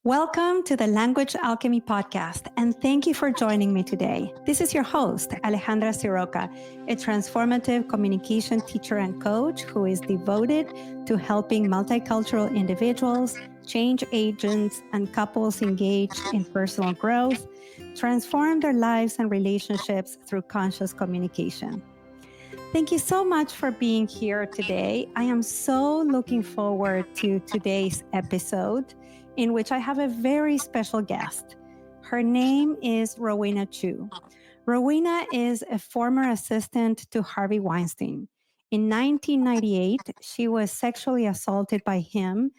Welcome to the Language Alchemy Podcast, and thank you for joining me today. This is your host, Alejandra Siroka, a transformative communication teacher and coach who is devoted to helping multicultural individuals, change agents, and couples engaged in personal growth, transform their lives and relationships through conscious communication. Thank you so much for being here today. I am so looking forward to today's episode, in which I have a very special guest. Her name is Rowena Chiu. Rowena is a former assistant to Harvey Weinstein. In 1998, she was sexually assaulted by him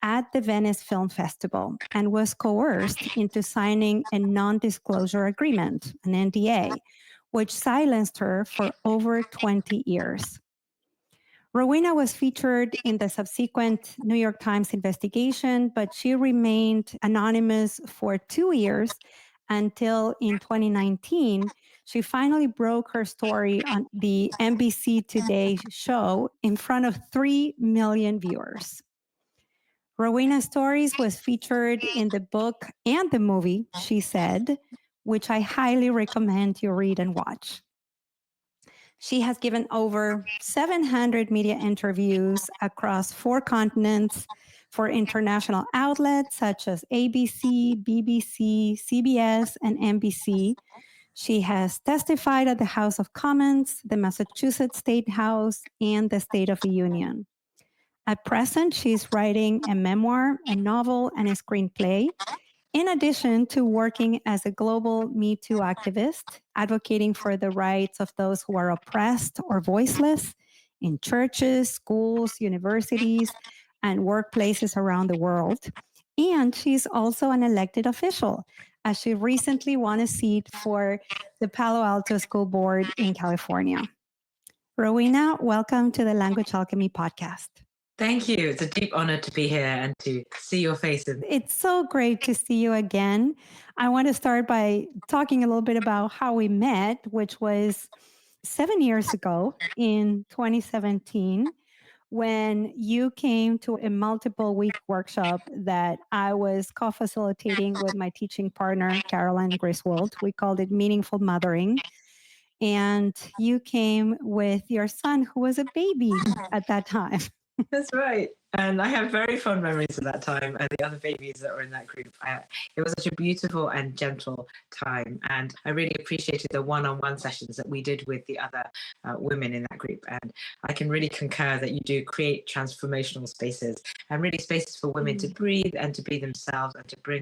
at the Venice Film Festival and was coerced into signing a non-disclosure agreement, an NDA, which silenced her for over 20 years. Rowena was featured in the subsequent New York Times investigation, but she remained anonymous for 2 years until in 2019, she finally broke her story on the NBC Today show in front of 3 million viewers. Rowena's stories was featured in the book and the movie, She Said, which I highly recommend you read and watch. She has given over 700 media interviews across 4 continents for international outlets such as ABC, BBC, CBS, and NBC. She has testified at the House of Commons, the Massachusetts State House, and the State of the Union. At present, she's writing a memoir, a novel, and a screenplay, in addition to working as a global Me Too activist, advocating for the rights of those who are oppressed or voiceless in churches, schools, universities, and workplaces around the world. And she's also an elected official, as she recently won a seat for the Palo Alto School Board in California. Rowena, welcome to the Language Alchemy Podcast. Thank you. It's a deep honor to be here and to see your face. It's so great to see you again. I want to start by talking a little bit about how we met, which was 7 years ago in 2017, when you came to a multiple week workshop that I was co-facilitating with my teaching partner, Caroline Griswold. We called it Meaningful Mothering. And you came with your son, who was a baby at that time. That's right. And I have very fond memories of that time and the other babies that were in that group. It was such a beautiful and gentle time. And I really appreciated the one-on-one sessions that we did with the other women in that group. And I can really concur that you do create transformational spaces and really spaces for women to breathe and to be themselves and to bring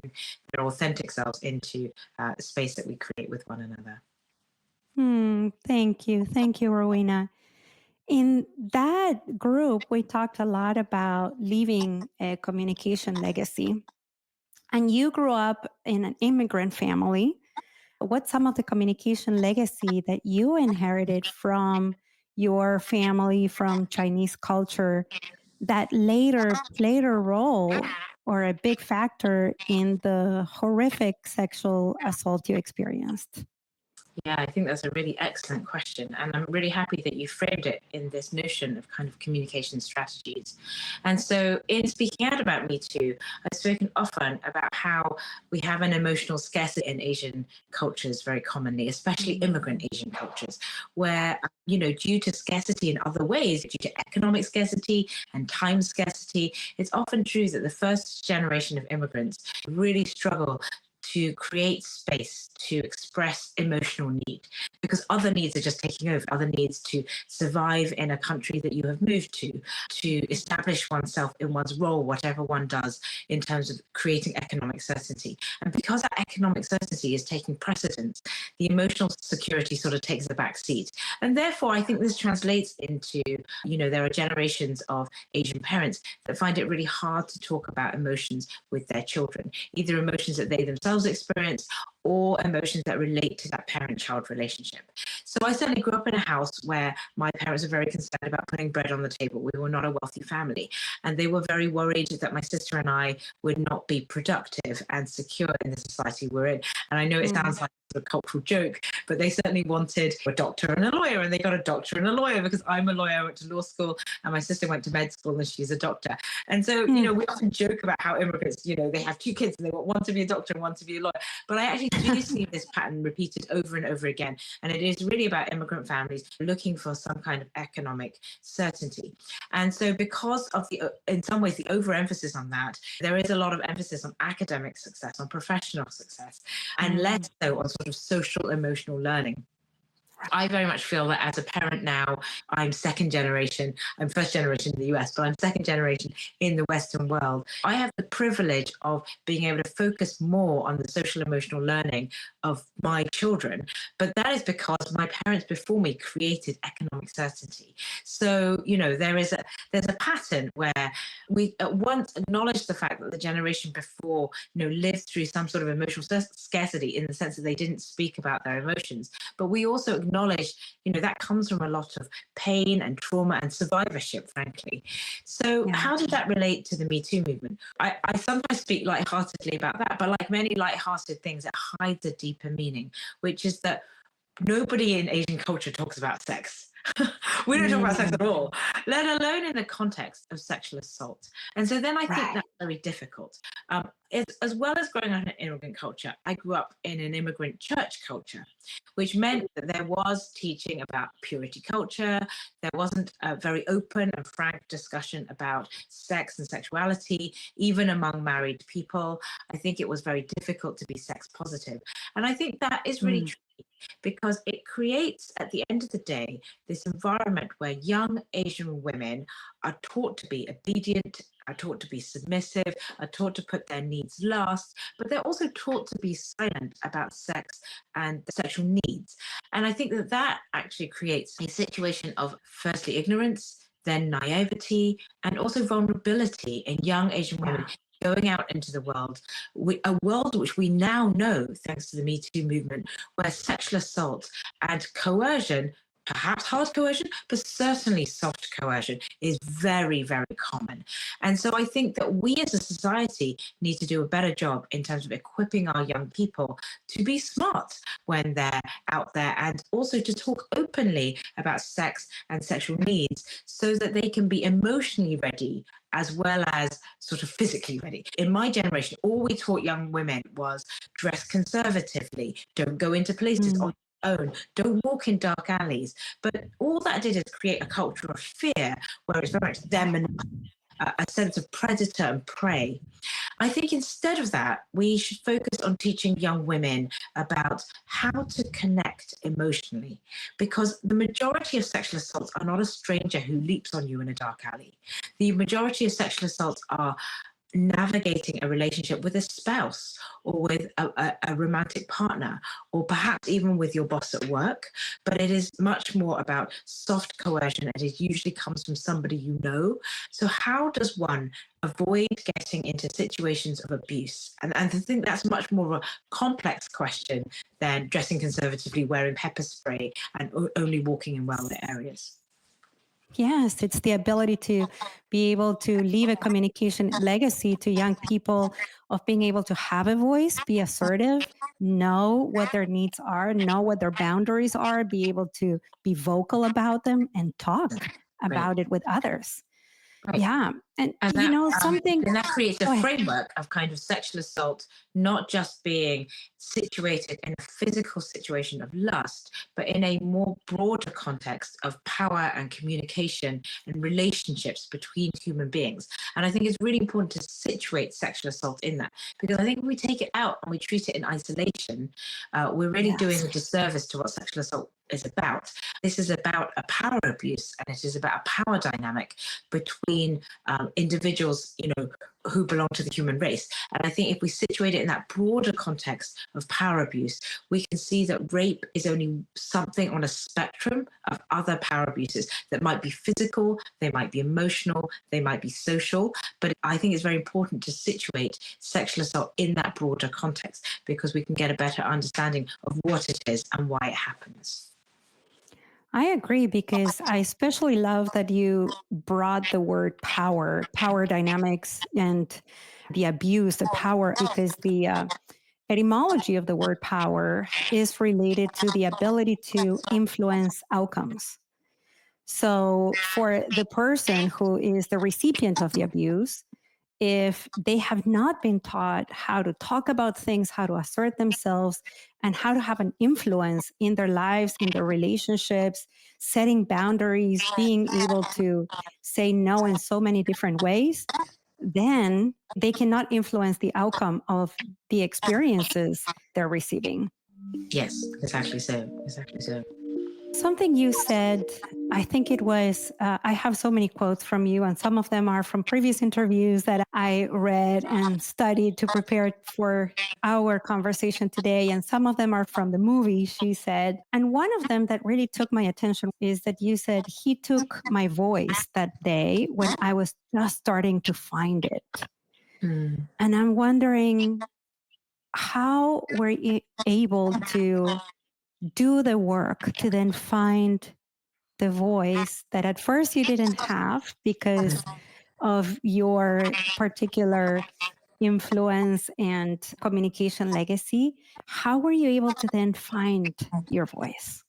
their authentic selves into the space that we create with one another. Thank you. Thank you, Rowena. In that group, we talked a lot about leaving a communication legacy. And you grew up in an immigrant family. What's some of the communication legacy that you inherited from your family, from Chinese culture, that later played a role or a big factor in the horrific sexual assault you experienced? Yeah, I think that's a really excellent question. And I'm really happy that you framed it in this notion of kind of communication strategies. And so in speaking out about Me Too, I've spoken often about how we have an emotional scarcity in Asian cultures very commonly, especially immigrant Asian cultures, where, due to scarcity in other ways, due to economic scarcity and time scarcity, it's often true that the first generation of immigrants really struggle to create space to express emotional need because other needs are just taking over, other needs to survive in a country that you have moved to establish oneself in one's role, whatever one does in terms of creating economic certainty. And because that economic certainty is taking precedence, the emotional security sort of takes the back seat. And therefore, I think this translates into, there are generations of Asian parents that find it really hard to talk about emotions with their children, either emotions that they themselves experience or emotions that relate to that parent-child relationship. So I certainly grew up in a house where my parents were very concerned about putting bread on the table. We were not a wealthy family, and they were very worried that my sister and I would not be productive and secure in the society we're in. And I know it sounds like a cultural joke, but they certainly wanted a doctor and a lawyer, and they got a doctor and a lawyer because I'm a lawyer. I went to law school, and my sister went to med school, and she's a doctor. And so, we often joke about how immigrants, they have two kids and they want one to be a doctor and one to be a lawyer. But I actually do see this pattern repeated over and over again. And it is really about immigrant families looking for some kind of economic certainty. And so because of in some ways, the overemphasis on that, there is a lot of emphasis on academic success, on professional success, and less so on sort of social emotional learning. I very much feel that as a parent now, I'm second generation. I'm first generation in the US, but I'm second generation in the Western world. I have the privilege of being able to focus more on the social emotional learning of my children. But that is because my parents before me created economic certainty. So, there's a pattern where we at once acknowledge the fact that the generation before, lived through some sort of emotional scarcity in the sense that they didn't speak about their emotions. But we also acknowledge, that comes from a lot of pain and trauma and survivorship, frankly. So how did that relate to the Me Too movement? I sometimes speak lightheartedly about that, but like many lighthearted things, it hides a deeper meaning, which is that nobody in Asian culture talks about sex. We don't talk about sex at all, let alone in the context of sexual assault. And so then I think that's very difficult. As well as growing up in an immigrant culture, I grew up in an immigrant church culture, which meant that there was teaching about purity culture. There wasn't a very open and frank discussion about sex and sexuality, even among married people. I think it was very difficult to be sex positive. And I think that is really true, because it creates, at the end of the day, this environment where young Asian women are taught to be obedient, are taught to be submissive, are taught to put their needs last, but they're also taught to be silent about sex and sexual needs. And I think that actually creates a situation of, firstly, ignorance, then naivety, and also vulnerability in young Asian women going out into the world, a world which we now know, thanks to the Me Too movement, where sexual assault and coercion, perhaps hard coercion, but certainly soft coercion, is very, very common. And so I think that we as a society need to do a better job in terms of equipping our young people to be smart when they're out there, and also to talk openly about sex and sexual needs so that they can be emotionally ready as well as sort of physically ready. In my generation, all we taught young women was dress conservatively, don't go into places on your own, don't walk in dark alleys. But all that did is create a culture of fear where it's very much them and a sense of predator and prey. I think instead of that, we should focus on teaching young women about how to connect emotionally, because the majority of sexual assaults are not a stranger who leaps on you in a dark alley. The majority of sexual assaults are navigating a relationship with a spouse or with a romantic partner, or perhaps even with your boss at work. But it is much more about soft coercion, and it usually comes from somebody you know. So how does one avoid getting into situations of abuse? And I think that's much more of a complex question than dressing conservatively, wearing pepper spray, and only walking in well-lit areas. Yes, it's the ability to be able to leave a communication legacy to young people of being able to have a voice, be assertive, know what their needs are, know what their boundaries are, be able to be vocal about them and talk about it with others. Right. Yeah. And that, something. And that creates a framework of kind of sexual assault, not just being situated in a physical situation of lust, but in a more broader context of power and communication and relationships between human beings. And I think it's really important to situate sexual assault in that, because I think if we take it out and we treat it in isolation, we're really doing a disservice to what sexual assault is about. This is about a power abuse, and it is about a power dynamic between individuals, who belong to the human race. And I think if we situate it in that broader context of power abuse, we can see that rape is only something on a spectrum of other power abuses that might be physical, they might be emotional, they might be social. But I think it's very important to situate sexual assault in that broader context, because we can get a better understanding of what it is and why it happens. I agree, because I especially love that you brought the word power dynamics, and the abuse, the power, because the etymology of the word power is related to the ability to influence outcomes. So for the person who is the recipient of the abuse, if they have not been taught how to talk about things, how to assert themselves, and how to have an influence in their lives, in their relationships, setting boundaries, being able to say no in so many different ways, then they cannot influence the outcome of the experiences they're receiving. Yes, exactly so. Exactly so. Something you said, I think it was, I have so many quotes from you, and some of them are from previous interviews that I read and studied to prepare for our conversation today. And some of them are from the movie, she said. And one of them that really took my attention is that you said, he took my voice that day when I was just starting to find it. Mm. And I'm wondering, how were you able to do the work to then find the voice that at first you didn't have because of your particular influence and communication legacy? How were you able to then find your voice?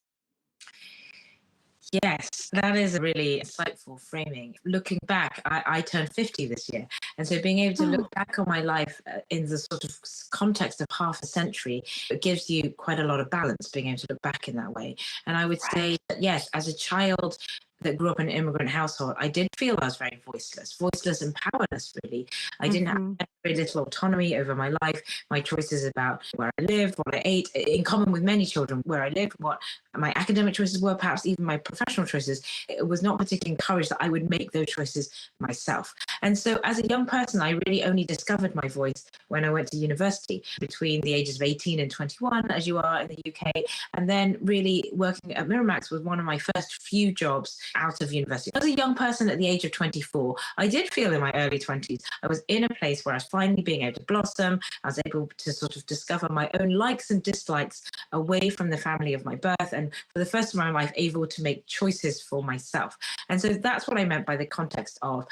Yes, that is a really insightful framing. Looking back, I turned 50 this year. And so being able to look back on my life in the sort of context of half a century, it gives you quite a lot of balance, being able to look back in that way. And I would say that, yes, as a child that grew up in an immigrant household, I did feel I was very voiceless and powerless, really. I didn't have very little autonomy over my life, my choices about where I lived, what I ate, in common with many children, where I lived, what my academic choices were, perhaps even my professional choices. It was not particularly encouraged that I would make those choices myself. And so as a young person, I really only discovered my voice when I went to university between the ages of 18 and 21, as you are in the UK. And then really working at Miramax was one of my first few jobs out of university. As a young person at the age of 24, I did feel in my early 20s, I was in a place where I was finally being able to blossom. I was able to sort of discover my own likes and dislikes away from the family of my birth. And for the first time in my life, able to make choices for myself. And so that's what I meant by the context of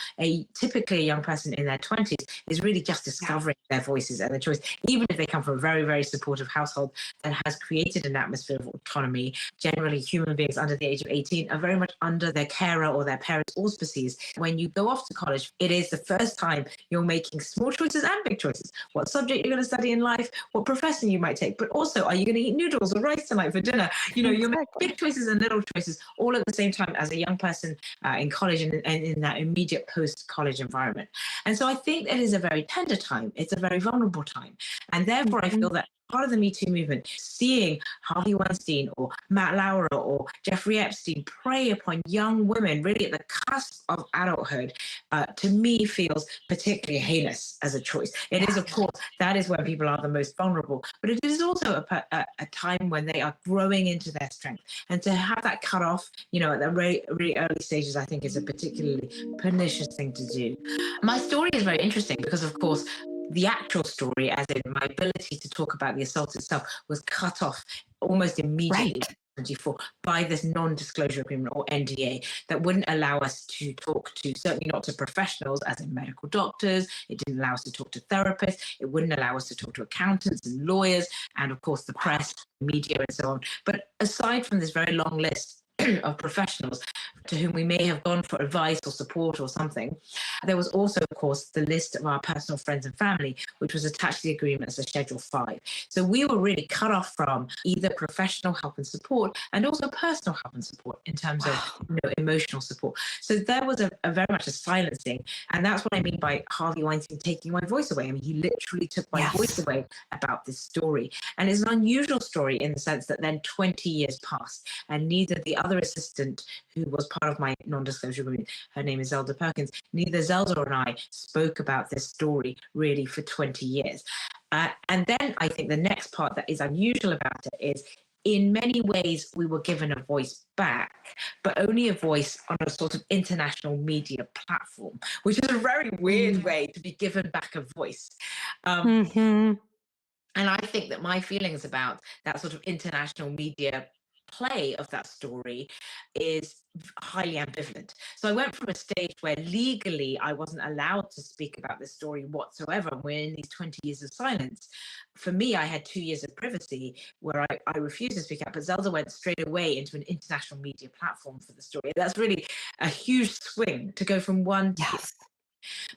typically a young person in their 20s is really just discovering their voices and their choice, even if they come from a very, very supportive household that has created an atmosphere of autonomy. Generally, human beings under the age of 18 are very much under their carer or their parents' auspices. When you go off to college, it is the first time you're making small choices and big choices. What subject you're going to study in life, what profession you might take, but also, are you going to eat noodles or rice tonight for dinner? You know, you're making big choices and little choices all at the same time as a young person in college and in that immediate post-college environment. And so I think it is a very tender time. It's a very vulnerable time. And therefore, I feel that part of the Me Too movement, seeing Harvey Weinstein or Matt Lauer or Jeffrey Epstein prey upon young women really at the cusp of adulthood, to me feels particularly heinous as a choice. It is, of course, that is when people are the most vulnerable, but it is also a time when they are growing into their strength. And to have that cut off, you know, at the really, really early stages, I think is a particularly pernicious thing to do. My story is very interesting because, of course, the actual story, as in my ability to talk about the assault itself, was cut off almost immediately. 24 by this non-disclosure agreement or NDA that wouldn't allow us to talk to, certainly not to professionals as in medical doctors. It didn't allow us to talk to therapists. It wouldn't allow us to talk to accountants and lawyers and of course the press, media and so on. But aside from this very long list of professionals to whom we may have gone for advice or support or something, there was also, of course, the list of our personal friends and family, which was attached to the agreement as a Schedule 5. So we were really cut off from either professional help and support and also personal help and support in terms of emotional support. So there was a very much a silencing. And that's what I mean by Harvey Weinstein taking my voice away. I mean, he literally took my voice away about this story. And it's an unusual story in the sense that then 20 years passed and neither the other other assistant who was part of my non-disclosure agreement, her name is Zelda Perkins, neither Zelda and I spoke about this story really for 20 years. And then I think the next part that is unusual about it is, in many ways, we were given a voice back, but only a voice on a sort of international media platform, which is a very weird way to be given back a voice. Mm-hmm. And I think that my feelings about that sort of international media play of that story is highly ambivalent. So I went from a stage where legally I wasn't allowed to speak about this story whatsoever. We're in these 20 years of silence. For me, I had 2 years of privacy where I refused to speak out, but Zelda went straight away into an international media platform for the story. That's really a huge swing to go from one to Yes.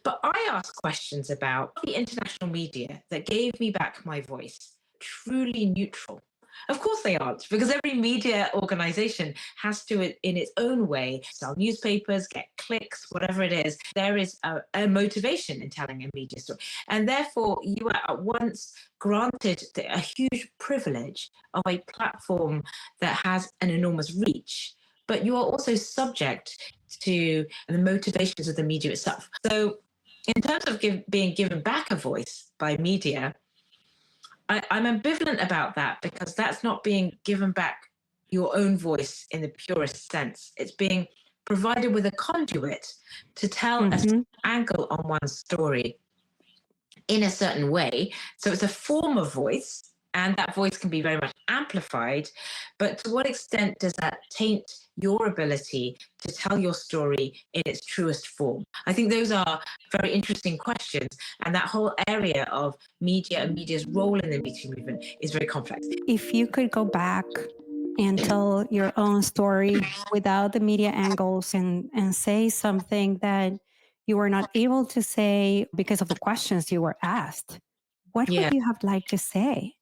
but I asked questions about the international media that gave me back my voice truly neutral. Of course they aren't, because every media organization has to, in its own way, sell newspapers, get clicks, whatever it is. There is a motivation in telling a media story. And therefore, you are at once granted a huge privilege of a platform that has an enormous reach, but you are also subject to the motivations of the media itself. So in terms of being given back a voice by media, I'm ambivalent about that, because that's not being given back your own voice in the purest sense. It's being provided with a conduit to tell a angle on one's story in a certain way. So it's a form of voice, and that voice can be very much amplified. But to what extent does that taint your ability to tell your story in its truest form? I think those are very interesting questions. And that whole area of media and media's role in the Me Too movement is very complex. If you could go back and tell your own story without the media angles, and say something that you were not able to say because of the questions you were asked, what would you have liked to say?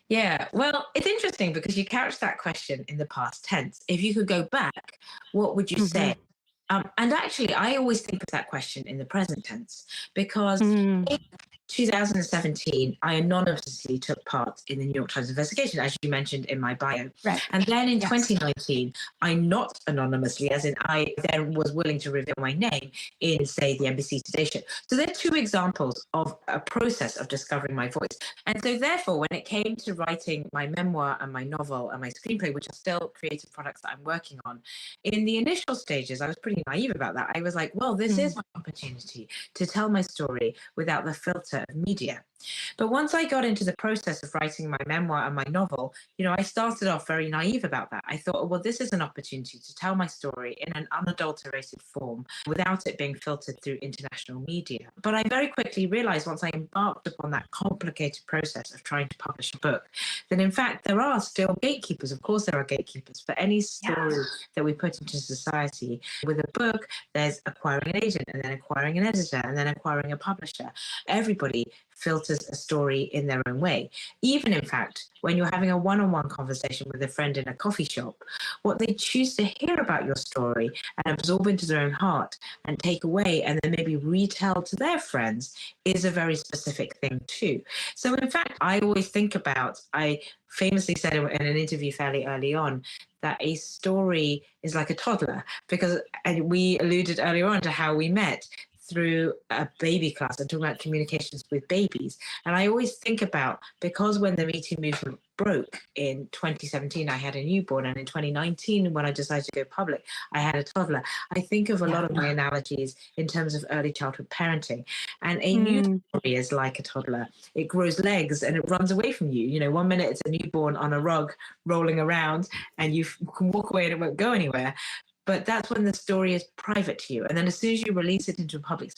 Yeah, well, it's interesting because you couched that question in the past tense. If you could go back, what would you say? And actually, I always think of that question in the present tense, because in 2017, I anonymously took part in the New York Times investigation, as you mentioned in my bio. Right. And then in 2019, I not anonymously, as in I then was willing to reveal my name in, say, the NBC Today Show. So there are two examples of a process of discovering my voice. And so therefore, when it came to writing my memoir and my novel and my screenplay, which are still creative products that I'm working on, in the initial stages, I was pretty naive about that. I was like, well, this is my opportunity to tell my story without the filter of media. But once I got into the process of writing my memoir and my novel, I started off very naive about that. I thought, oh, well, this is an opportunity to tell my story in an unadulterated form without it being filtered through international media. But I very quickly realized, once I embarked upon that complicated process of trying to publish a book, that in fact there are still gatekeepers. Of course, there are gatekeepers for any story that we put into society. With a book, there's acquiring an agent, and then acquiring an editor, and then acquiring a publisher. Everybody filters a story in their own way. Even, in fact, when you're having a one-on-one conversation with a friend in a coffee shop, what they choose to hear about your story and absorb into their own heart and take away and then maybe retell to their friends is a very specific thing too. So, in fact, I always think about, I famously said in an interview fairly early on, that a story is like a toddler, because we alluded earlier on to how we met through a baby class and talking about communications with babies. And I always think about, because when the Me Too movement broke in 2017, I had a newborn, and in 2019, when I decided to go public, I had a toddler. I think of a lot of my analogies in terms of early childhood parenting. And a new story is like a toddler. It grows legs and it runs away from you. One minute it's a newborn on a rug rolling around, and you can walk away and it won't go anywhere. But that's when the story is private to you. And then as soon as you release it into a public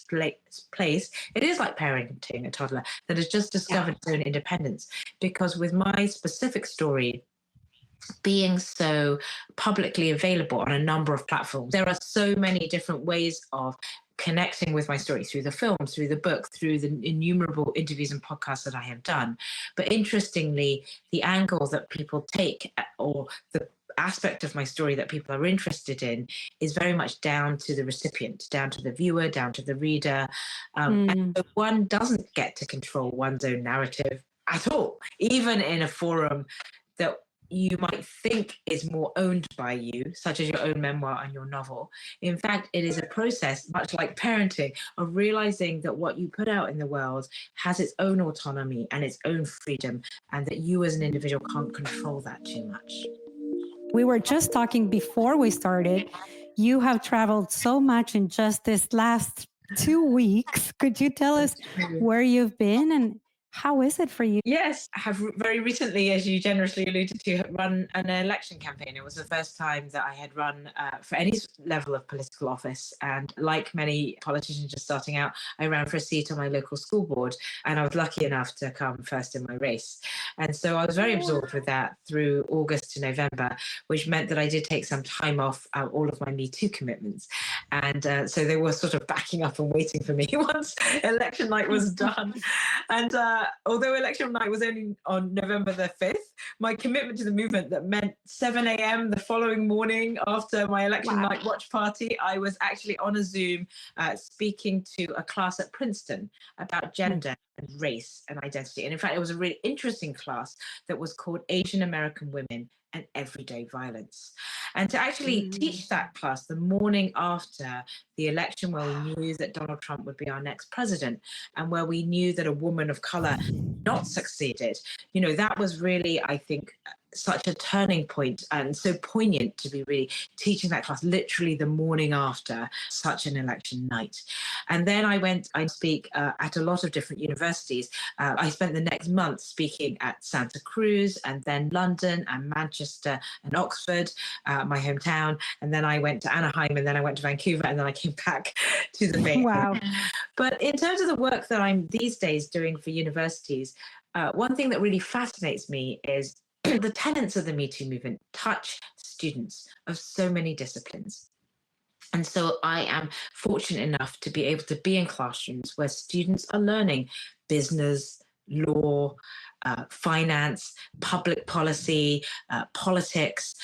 place, it is like parenting a toddler that has just discovered its own independence. Because with my specific story being so publicly available on a number of platforms, there are so many different ways of connecting with my story, through the film, through the book, through the innumerable interviews and podcasts that I have done. But interestingly, the angle that people take, or the aspect of my story that people are interested in, is very much down to the recipient, down to the viewer, down to the reader. And so one doesn't get to control one's own narrative at all, even in a forum that you might think is more owned by you, such as your own memoir and your novel. In fact, it is a process, much like parenting, of realizing that what you put out in the world has its own autonomy and its own freedom, and that you as an individual can't control that too much. We were just talking before we started. You have traveled so much in just this last 2 weeks. Could you tell us where you've been and how is it for you? Yes, I have very recently, as you generously alluded to, run an election campaign. It was the first time that I had run for any level of political office. And like many politicians just starting out, I ran for a seat on my local school board, and I was lucky enough to come first in my race. And so I was very absorbed with that through August to November, which meant that I did take some time off all of my Me Too commitments. And so they were sort of backing up and waiting for me once election night was done. And although election night was only on November the 5th, my commitment to the movement that meant 7 a.m. the following morning after my election night watch party, I was actually on a Zoom speaking to a class at Princeton about gender and race and identity. And in fact, it was a really interesting class that was called Asian American Women and Everyday Violence. And to actually teach that class the morning after the election, where we knew that Donald Trump would be our next president, and where we knew that a woman of color not succeeded, that was really, I think, such a turning point and so poignant to be really teaching that class literally the morning after such an election night. And then I speak at a lot of different universities. I spent the next month speaking at Santa Cruz, and then London and Manchester and Oxford, my hometown. And then I went to Anaheim, and then I went to Vancouver, and then I came back to the Bay. Wow. But in terms of the work that I'm these days doing for universities, one thing that really fascinates me is the tenets of the Me Too movement touch students of so many disciplines. And so I am fortunate enough to be able to be in classrooms where students are learning business, law, finance, public policy, politics,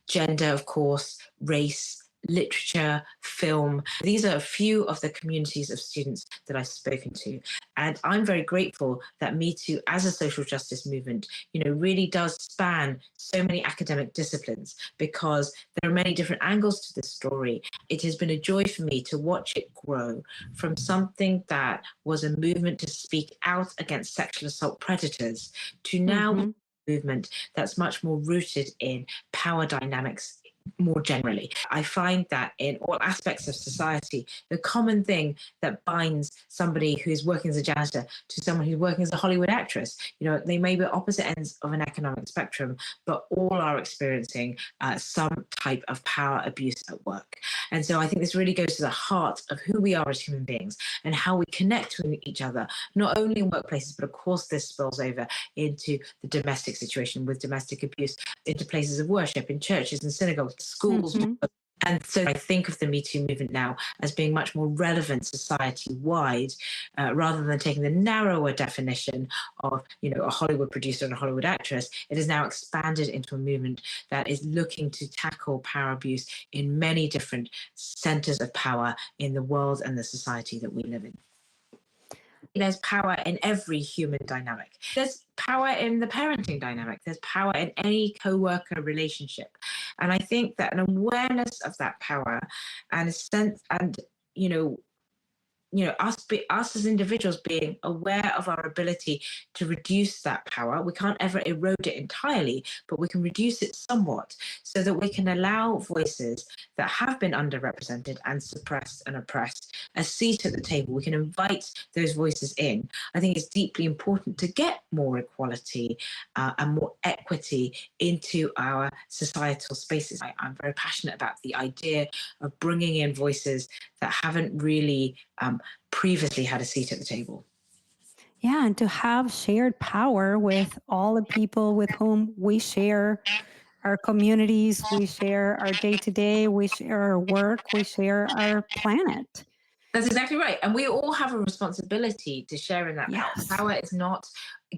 gender, of course, race, literature, film. These are a few of the communities of students that I've spoken to. And I'm very grateful that Me Too as a social justice movement, really does span so many academic disciplines, because there are many different angles to this story. It has been a joy for me to watch it grow from something that was a movement to speak out against sexual assault predators to now a movement that's much more rooted in power dynamics more generally. I find that in all aspects of society, the common thing that binds somebody who's working as a janitor to someone who's working as a Hollywood actress, they may be opposite ends of an economic spectrum, but all are experiencing some type of power abuse at work. And so I think this really goes to the heart of who we are as human beings and how we connect with each other, not only in workplaces, but of course this spills over into the domestic situation with domestic abuse, into places of worship, in churches and synagogues, schools. And so I think of the Me Too movement now as being much more relevant society-wide, rather than taking the narrower definition of, a Hollywood producer and a Hollywood actress. It is now expanded into a movement that is looking to tackle power abuse in many different centers of power in the world and the society that we live in. There's power in every human dynamic. There's power in the parenting dynamic. There's power in any co-worker relationship. And I think that an awareness of that power and a sense, and, us as individuals being aware of our ability to reduce that power. We can't ever erode it entirely, but we can reduce it somewhat so that we can allow voices that have been underrepresented and suppressed and oppressed a seat at the table. We can invite those voices in. I think it's deeply important to get more equality and more equity into our societal spaces. I'm very passionate about the idea of bringing in voices that haven't really previously had a seat at the table. Yeah, and to have shared power with all the people with whom we share our communities, we share our day-to-day, we share our work, we share our planet. That's exactly right. And we all have a responsibility to share in that power. Yes. Power is not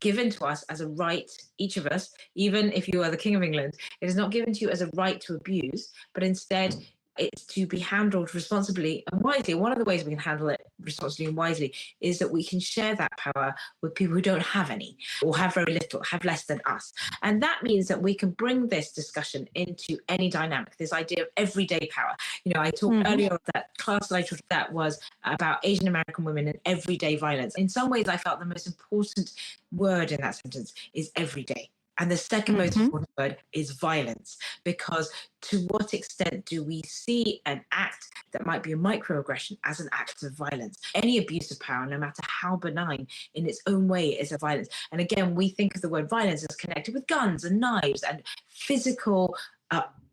given to us as a right, each of us, even if you are the King of England, it is not given to you as a right to abuse, but instead it's to be handled responsibly and wisely. One of the ways we can handle it responsibly and wisely is that we can share that power with people who don't have any, or have very little, have less than us. And that means that we can bring this discussion into any dynamic, this idea of everyday power. I talked earlier, that class that I taught that was about Asian American women and everyday violence. In some ways, I felt the most important word in that sentence is everyday. And the second most important word is violence, because to what extent do we see an act that might be a microaggression as an act of violence? Any abuse of power, no matter how benign, in its own way is a violence. And again, we think of the word violence as connected with guns and knives and physical,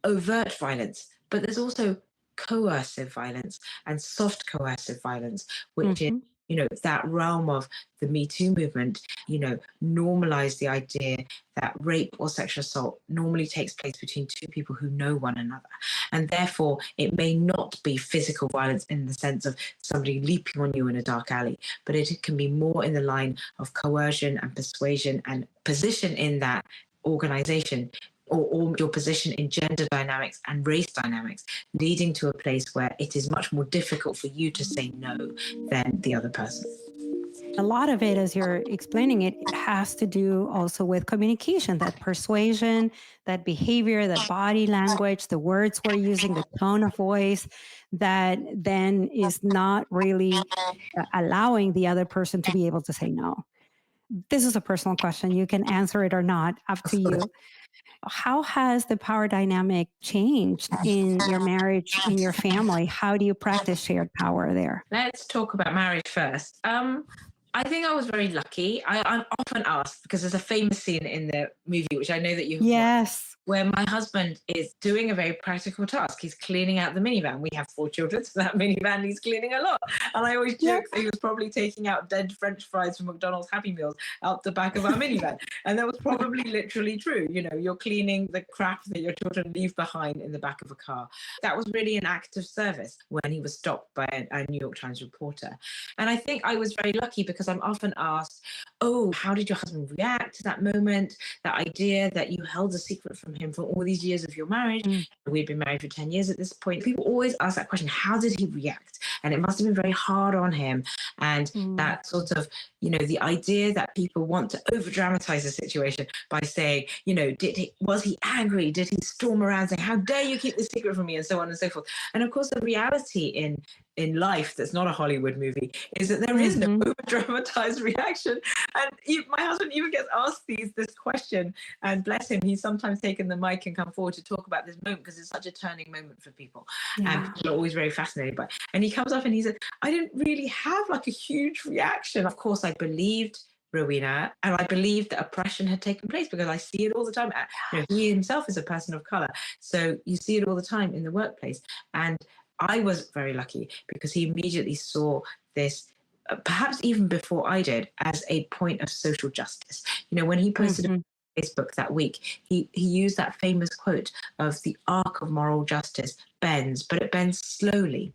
overt violence. But there's also coercive violence and soft coercive violence, which is that realm of the Me Too movement, normalize the idea that rape or sexual assault normally takes place between two people who know one another. And therefore, it may not be physical violence in the sense of somebody leaping on you in a dark alley, but it can be more in the line of coercion and persuasion and position in that organization, or your position in gender dynamics and race dynamics, leading to a place where it is much more difficult for you to say no than the other person. A lot of it, as you're explaining it, has to do also with communication, that persuasion, that behavior, that body language, the words we're using, the tone of voice, that then is not really allowing the other person to be able to say no. This is a personal question. You can answer it or not, up to you. How has the power dynamic changed in your marriage, in your family? How do you practice shared power there? Let's talk about marriage first. I think I was very lucky. I'm often asked, because there's a famous scene in the movie, which I know that you've watched, where my husband is doing a very practical task. He's cleaning out the minivan. We have 4 children, so that minivan he's cleaning a lot. And I always joke that he was probably taking out dead French fries from McDonald's Happy Meals out the back of our minivan. And that was probably literally true. You're cleaning the crap that your children leave behind in the back of a car. That was really an act of service when he was stopped by a New York Times reporter. And I think I was very lucky, because I'm often asked, how did your husband react to that moment? That idea that you held a secret from him for all these years of your marriage. We'd been married for 10 years at this point. People always ask that question, how did he react? And it must have been very hard on him. And that sort of, the idea that people want to over dramatize the situation by saying, was he angry? Did he storm around saying, how dare you keep this secret from me? And so on and so forth. And of course, the reality in life that's not a Hollywood movie is that there is no over dramatized reaction. And my husband even gets asked this question, and bless him, he's sometimes taken the mic and come forward to talk about this moment, because it's such a turning moment for people. And people are always very fascinated by it. And he comes up and he said, I didn't really have like a huge reaction. Of course, I believed Rowena, and I believed that oppression had taken place, because I see it all the time. He himself is a person of color, so you see it all the time in the workplace. And I was very lucky, because he immediately saw this, perhaps even before I did, as a point of social justice. When he posted on Facebook that week, he used that famous quote of the arc of moral justice bends, but it bends slowly.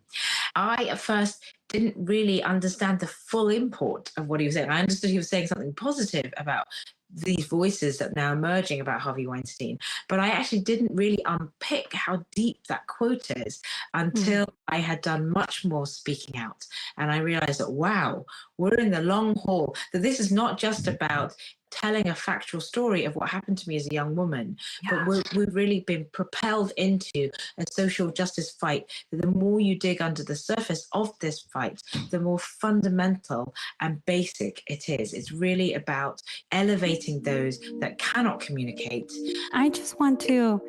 I at first didn't really understand the full import of what he was saying. I understood he was saying something positive about these voices that are now emerging about Harvey Weinstein, but I actually didn't really unpick how deep that quote is until I had done much more speaking out. And I realized that, wow, we're in the long haul, that this is not just about telling a factual story of what happened to me as a young woman, but we've really been propelled into a social justice fight. The more you dig under the surface of this fight, the more fundamental and basic it is. It's really about elevating those that cannot communicate. I just want to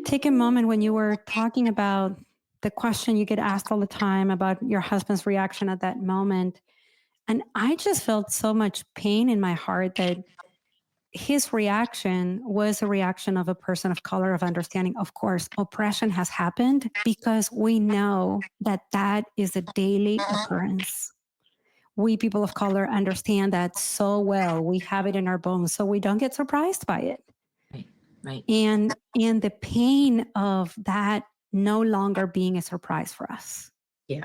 take a moment, when you were talking about the question you get asked all the time about your husband's reaction at that moment. And I just felt so much pain in my heart that his reaction was a reaction of a person of color, of understanding. Of course, oppression has happened, because we know that that is a daily occurrence. We people of color understand that so well. We have it in our bones, so we don't get surprised by it. Right. And the pain of that no longer being a surprise for us. Yeah,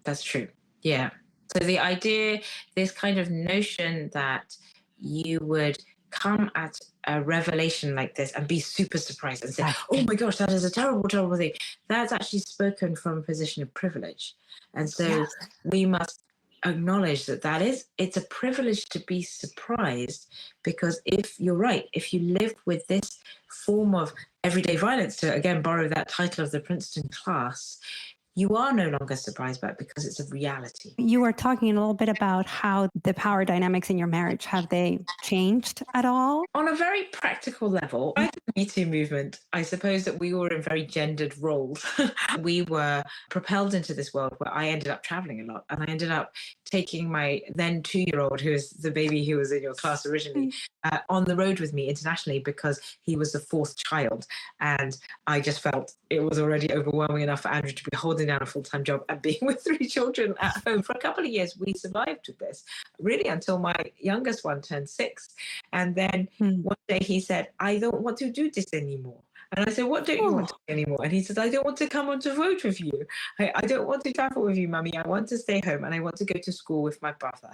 that's true. Yeah. So the idea, this kind of notion that you would come at a revelation like this and be super surprised and say, Right. oh my gosh, that is a terrible, terrible thing. That's actually spoken from a position of privilege. And so Yes. we must acknowledge that it's a privilege to be surprised, because if you're right, if you live with this form of everyday violence, to again borrow that title of the Princeton class, you are no longer surprised by it because it's a reality. You were talking a little bit about how the power dynamics in your marriage, have they changed at all? On a very practical level, by the Me Too movement, I suppose that we were in very gendered roles. We were propelled into this world where I ended up traveling a lot, and I ended up taking my then 2-year-old, who is the baby who was in your class originally, on the road with me internationally, because he was the fourth child. And I just felt it was already overwhelming enough for Andrew to be holding down a full-time job and being with 3 children at home. For a couple of years, we survived with this, really until my youngest one turned 6. And then one day he said, I don't want to do this anymore. And I said, what don't you want to do anymore? And he said, I don't want to come on the road with you. I don't want to travel with you, Mummy. I want to stay home and I want to go to school with my brother.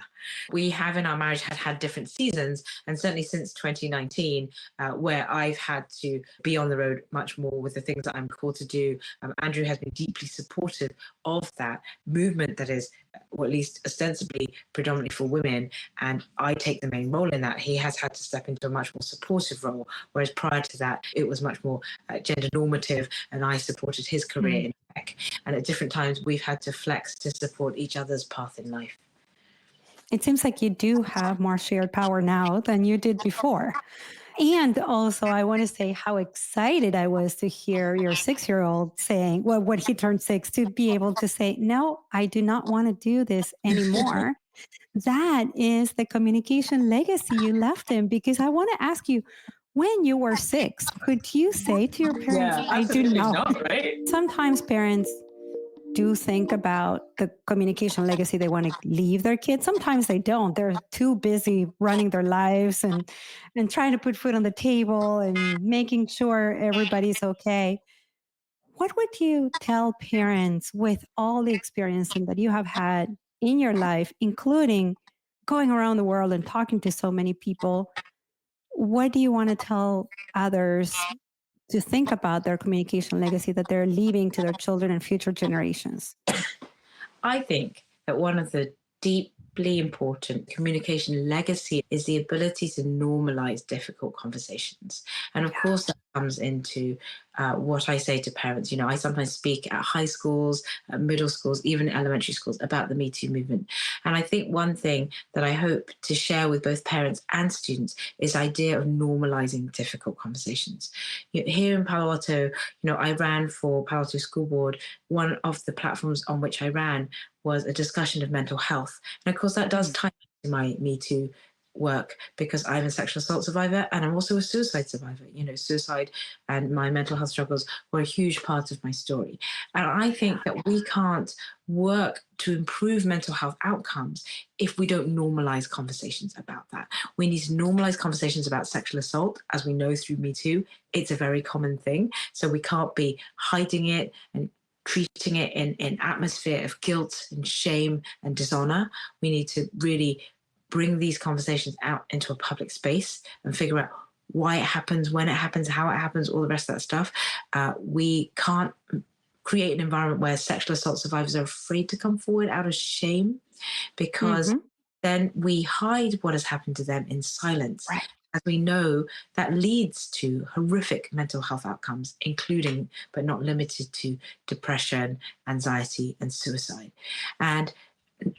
We have in our marriage had different seasons, and certainly since 2019, where I've had to be on the road much more with the things that I'm called to do. Andrew has been deeply supportive of that movement that is, or at least ostensibly, predominantly for women, and I take the main role in that. He has had to step into a much more supportive role, whereas prior to that, it was much more gender normative, and I supported his career in tech. And at different times, we've had to flex to support each other's path in life. It seems like you do have more shared power now than you did before. And also, I want to say how excited I was to hear your 6-year-old saying, well, when he turned 6, to be able to say, no, I do not want to do this anymore. That is the communication legacy you left him. Because I want to ask you, when you were 6, could you say to your parents, I do not, right? Sometimes parents do think about the communication legacy they want to leave their kids. Sometimes they don't. They're too busy running their lives and trying to put food on the table and making sure everybody's okay. What would you tell parents with all the experiencing that you have had in your life, including going around the world and talking to so many people? What do you want to tell others to think about their communication legacy that they're leaving to their children and future generations? I think that one of the deeply important communication legacy is the ability to normalize difficult conversations. And of course, that comes into what I say to parents. You know, I sometimes speak at high schools, at middle schools, even elementary schools about the Me Too movement. And I think one thing that I hope to share with both parents and students is the idea of normalizing difficult conversations. Here in Palo Alto, I ran for Palo Alto School Board. One of the platforms on which I ran was a discussion of mental health. And of course, that does tie into my Me Too work, because I'm a sexual assault survivor and I'm also a suicide survivor. Suicide and my mental health struggles were a huge part of my story. And I think that we can't work to improve mental health outcomes if we don't normalize conversations about that. We need to normalize conversations about sexual assault. As we know through Me Too, it's a very common thing. So we can't be hiding it and treating it in an atmosphere of guilt and shame and dishonor. We need to really bring these conversations out into a public space and figure out why it happens, when it happens, how it happens, all the rest of that stuff. We can't create an environment where sexual assault survivors are afraid to come forward out of shame, because then we hide what has happened to them in silence. Right. As we know, that leads to horrific mental health outcomes, including, but not limited to, depression, anxiety, and suicide. And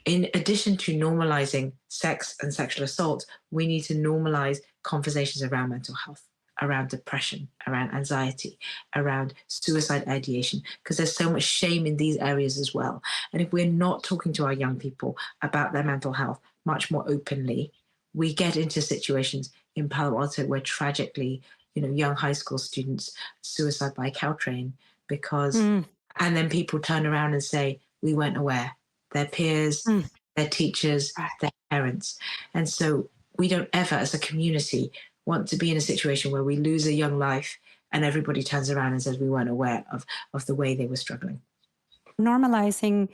in addition to normalizing sex and sexual assault, we need to normalize conversations around mental health, around depression, around anxiety, around suicide ideation, because there's so much shame in these areas as well. And if we're not talking to our young people about their mental health much more openly, we get into situations in Palo Alto where tragically, young high school students suicide by Caltrain because, and then people turn around and say, we weren't aware. Their peers, their teachers, their parents. And so we don't ever, as a community, want to be in a situation where we lose a young life and everybody turns around and says we weren't aware of the way they were struggling. Normalizing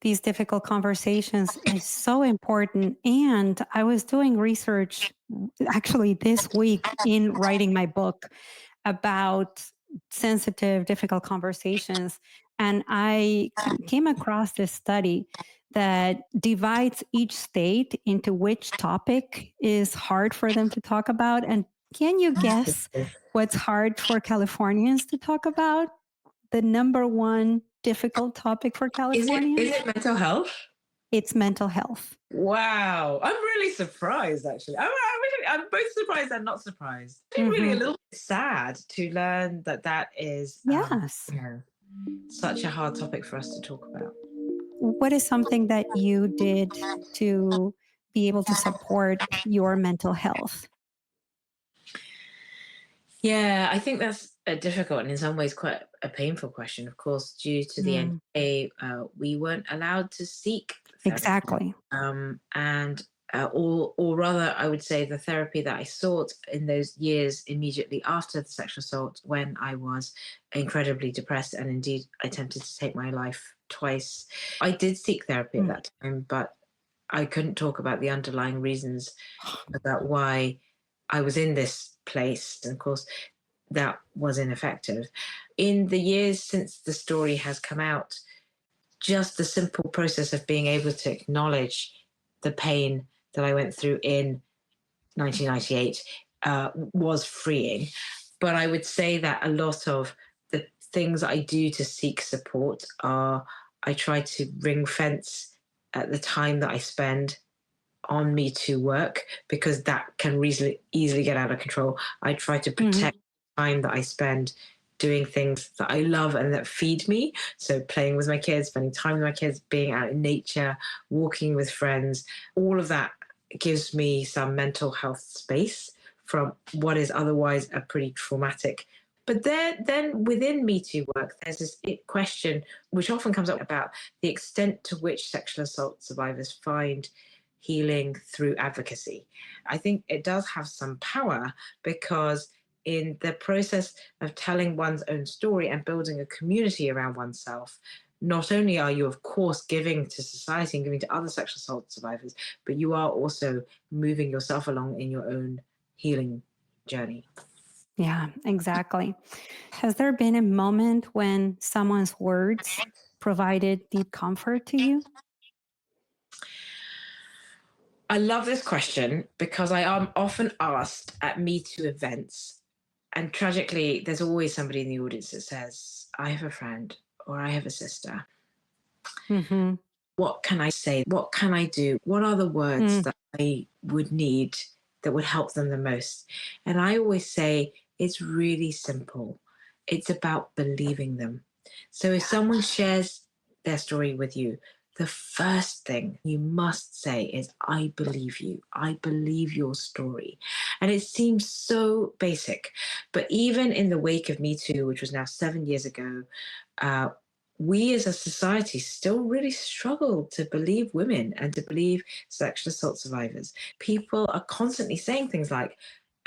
these difficult conversations is so important. And I was doing research actually this week in writing my book about sensitive, difficult conversations. And I came across this study that divides each state into which topic is hard for them to talk about. And can you guess what's hard for Californians to talk about? The number one difficult topic for Is Californians? it mental health? It's mental health. Wow, I'm really surprised. Actually, I'm both surprised and not surprised. I'm really a little bit sad to learn that is Yes. such a hard topic for us to talk about. What is something that you did to be able to support your mental health? Yeah, I think that's a difficult and in some ways quite a painful question. Of course, due to the NDA, we weren't allowed to seek therapy. Exactly. Or rather, I would say the therapy that I sought in those years immediately after the sexual assault, when I was incredibly depressed and indeed attempted to take my life twice. I did seek therapy at that time, but I couldn't talk about the underlying reasons about why I was in this place. And of course, that was ineffective. In the years since the story has come out, just the simple process of being able to acknowledge the pain that I went through in 1998 was freeing. But I would say that a lot of the things I do to seek support are I try to ring fence at the time that I spend on Me Too work, because that can easily get out of control. I try to protect the time that I spend doing things that I love and that feed me. So playing with my kids, spending time with my kids, being out in nature, walking with friends, all of that gives me some mental health space from what is otherwise a pretty traumatic. But then within Me Too work, there's this question which often comes up about the extent to which sexual assault survivors find healing through advocacy. I think it does have some power, because in the process of telling one's own story and building a community around oneself, not only are you, of course, giving to society and giving to other sexual assault survivors, but you are also moving yourself along in your own healing journey. Yeah, exactly. Has there been a moment when someone's words provided deep comfort to you? I love this question because I am often asked at Me Too events, and tragically, there's always somebody in the audience that says, I have a friend or I have a sister. What can I say? What can I do? What are the words that I would need that would help them the most? And I always say, it's really simple. It's about believing them. So if someone shares their story with you, the first thing you must say is, I believe you. I believe your story. And it seems so basic. But even in the wake of Me Too, which was now 7 years ago, we as a society still really struggle to believe women and to believe sexual assault survivors. People are constantly saying things like,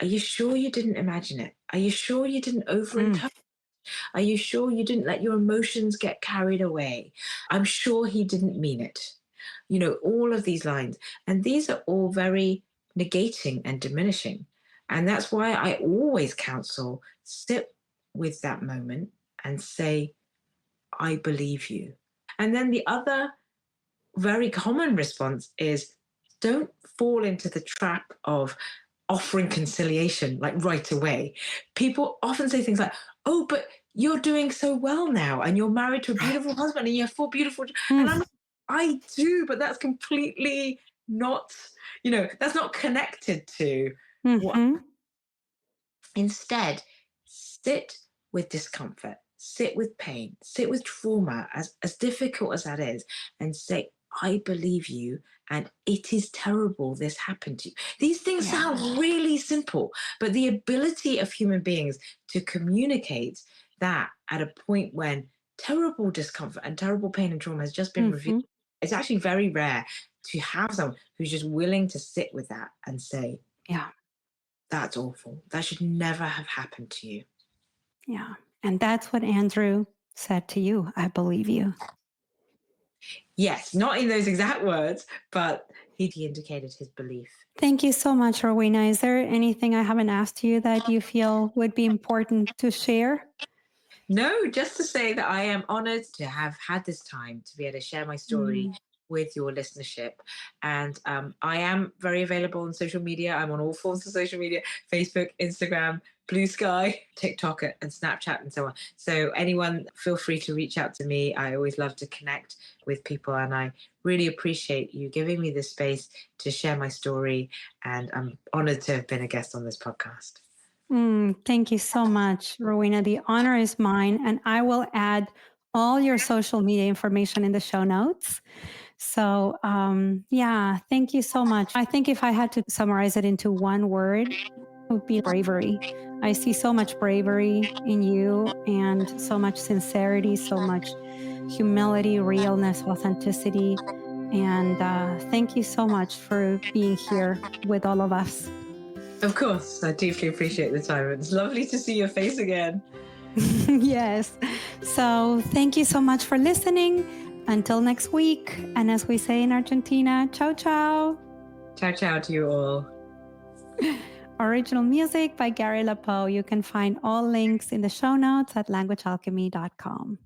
are you sure you didn't imagine it? Are you sure you didn't overinterpret? Are you sure you didn't let your emotions get carried away? I'm sure he didn't mean it. You know, all of these lines. And these are all very negating and diminishing. And that's why I always counsel, sit with that moment and say, I believe you. And then the other very common response is, don't fall into the trap of offering conciliation like right away. People often say things like, oh, but you're doing so well now and you're married to a beautiful husband and you have 4 beautiful and I'm like, I do, but that's completely not, that's not connected to what. Instead, sit with discomfort, sit with pain, sit with trauma, as difficult as that is, and say, I believe you, and it is terrible this happened to you. These things sound really simple, but the ability of human beings to communicate that at a point when terrible discomfort and terrible pain and trauma has just been revealed, it's actually very rare to have someone who's just willing to sit with that and say, Yeah. That's awful. That should never have happened to you. Yeah. And that's what Andrew said to you. I believe you. Yes, not in those exact words, but he indicated his belief. Thank you so much, Rowena. Is there anything I haven't asked you that you feel would be important to share? No, just to say that I am honored to have had this time to be able to share my story with your listenership. And I am very available on social media. I'm on all forms of social media: Facebook, Instagram, Blue Sky, TikTok, and Snapchat, and so on. So anyone, feel free to reach out to me. I always love to connect with people, and I really appreciate you giving me this space to share my story. And I'm honored to have been a guest on this podcast. Thank you so much, Rowena. The honor is mine, and I will add all your social media information in the show notes. So, yeah, thank you so much. I think if I had to summarize it into one word, it would be bravery. I see so much bravery in you and so much sincerity, so much humility, realness, authenticity. And thank you so much for being here with all of us. Of course, I deeply appreciate the time. It's lovely to see your face again. Yes. So thank you so much for listening. Until next week. And as we say in Argentina, ciao, ciao. Ciao, ciao to you all. Original music by Gary LaPoe. You can find all links in the show notes at languagealchemy.com.